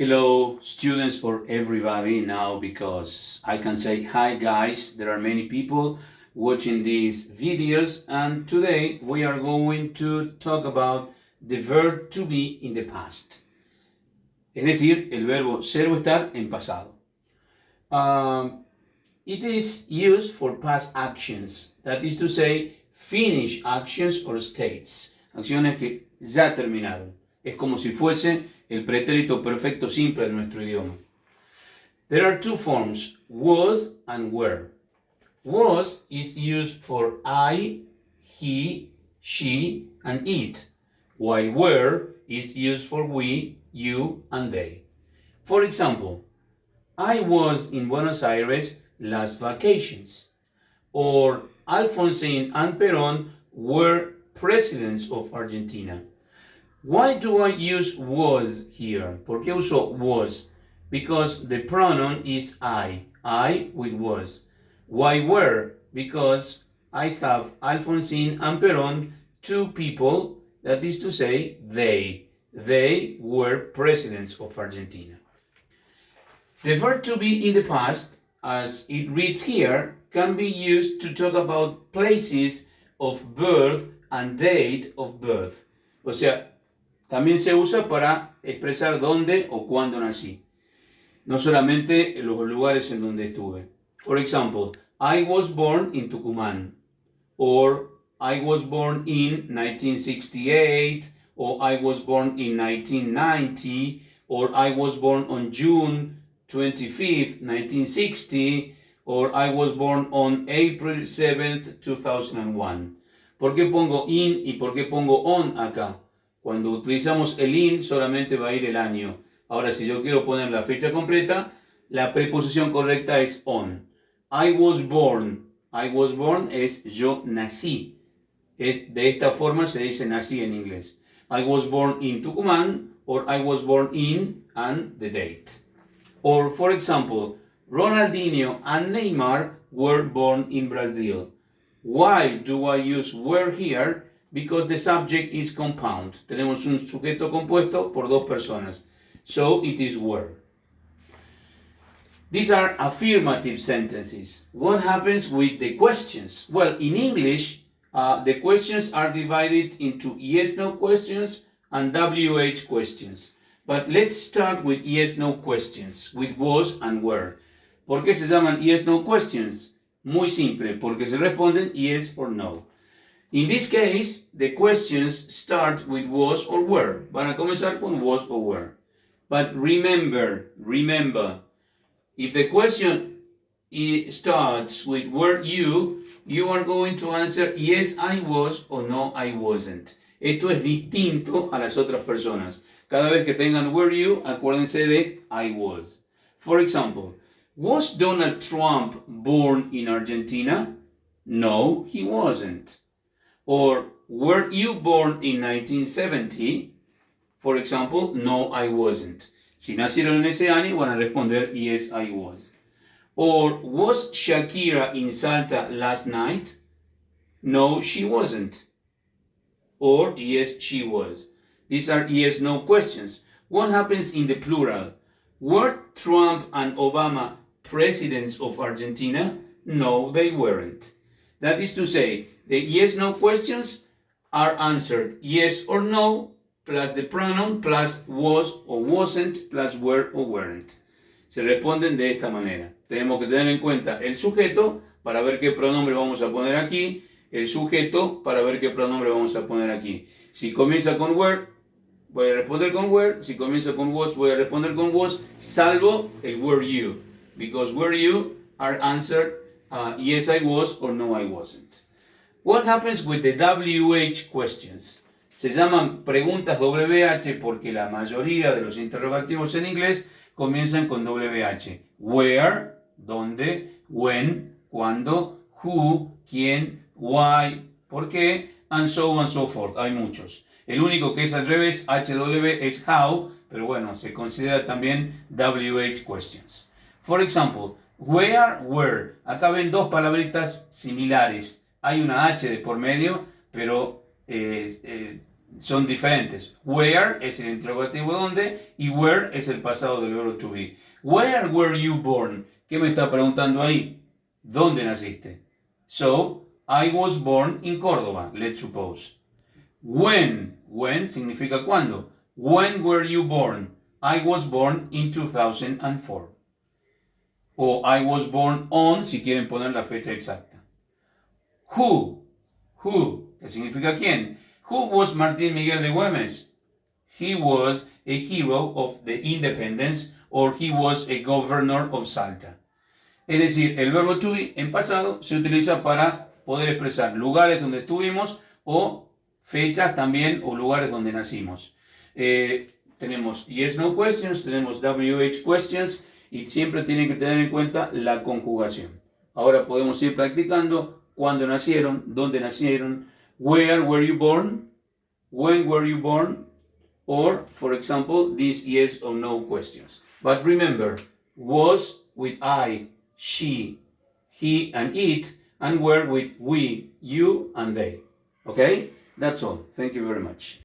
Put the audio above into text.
Hello, students or everybody now, because I can say hi guys. There are many people watching these videos, and today we are going to talk about the verb to be in the past. Es decir, el verbo ser o estar en pasado. It is used for past actions, that is to say, finished actions or states. Acciones que ya terminaron. Es como si fuese el pretérito perfecto simple de nuestro idioma. There are two forms, was and were. Was is used for I, he, she, and it, while were is used for we, you, and they. For example, I was in Buenos Aires last vacations. Or Alfonsín and Perón were presidents of Argentina. Why do I use was here? ¿Por qué uso was? Because the pronoun is I with was. Why were? Because I have Alfonsín and Perón, two people, that is to say, they. They were presidents of Argentina. The verb to be in the past, as it reads here, can be used to talk about places of birth and date of birth. O sea, también se usa para expresar dónde o cuándo nací. No solamente en los lugares en donde estuve. For example, I was born in Tucumán. Or I was born in 1968. Or I was born in 1990. Or I was born on June 25th, 1960, or I was born on April 7th, 2001. ¿Por qué pongo in y por qué pongo on acá? Cuando utilizamos el in solamente va a ir el año. Ahora, si yo quiero poner la fecha completa, la preposición correcta es on. I was born. I was born es yo nací. De esta forma se dice nací en inglés. I was born in Tucumán, or I was born in, and the date. Or, for example, Ronaldinho and Neymar were born in Brazil. Why do I use were here? Because the subject is compound. Tenemos un sujeto compuesto por dos personas. So it is were. These are affirmative sentences. What happens with the questions? Well, in English, the questions are divided into yes-no questions and WH questions. But let's start with yes-no questions, with was and were. ¿Por qué se llaman yes-no questions? Muy simple, porque se responden yes or no. In this case, the questions start with was or were. Van a comenzar con was or were. But remember, if the question starts with were you are going to answer yes I was or no I wasn't. Esto es distinto a las otras personas. Cada vez que tengan were you, acuérdense de I was. For example, was Donald Trump born in Argentina? No, he wasn't. Or, were you born in 1970? For example, no, I wasn't. Si nacieron en ese año, van a responder yes, I was. Or, was Shakira in Salta last night? No, she wasn't. Or, yes, she was. These are yes-no questions. What happens in the plural? Were Trump and Obama presidents of Argentina? No, they weren't. That is to say, the yes-no questions are answered yes or no, plus the pronoun, plus was or wasn't, plus were or weren't. Se responden de esta manera. Tenemos que tener en cuenta el sujeto para ver qué pronombre vamos a poner aquí, el sujeto para ver qué pronombre vamos a poner aquí. Si comienza con were, voy a responder con were. Si comienza con was, voy a responder con was, salvo el were you. Because were you are answered yes I was or no I wasn't. What happens with the WH questions? Se llaman preguntas WH porque la mayoría de los interrogativos en inglés comienzan con WH. Where, ¿dónde? When, ¿cuándo? Who, ¿quién? Why, ¿por qué? And so forth. Hay muchos. El único que es al revés, HW, es how, pero bueno, se considera también WH questions. For example, where, were. Acá ven dos palabritas similares. Hay una H de por medio, pero son diferentes. Where es el interrogativo dónde y where es el pasado del verbo to be. Where were you born? ¿Qué me está preguntando ahí? ¿Dónde naciste? So, I was born in Córdoba, let's suppose. When significa cuándo. When were you born? I was born in 2004. O I was born on, si quieren poner la fecha exacta. Who, que significa quién. Who was Martín Miguel de Güemes? He was a hero of the independence, or he was a governor of Salta. Es decir, el verbo to be en pasado se utiliza para poder expresar lugares donde estuvimos o fechas también o lugares donde nacimos. Tenemos yes, no questions, tenemos WH questions y siempre tienen que tener en cuenta la conjugación. Ahora podemos ir practicando cuándo nacieron, dónde nacieron, where were you born, when were you born, or, for example, these yes or no questions. But remember, was with I, she, he, and it, and were with we, you, and they. Okay? That's all. Thank you very much.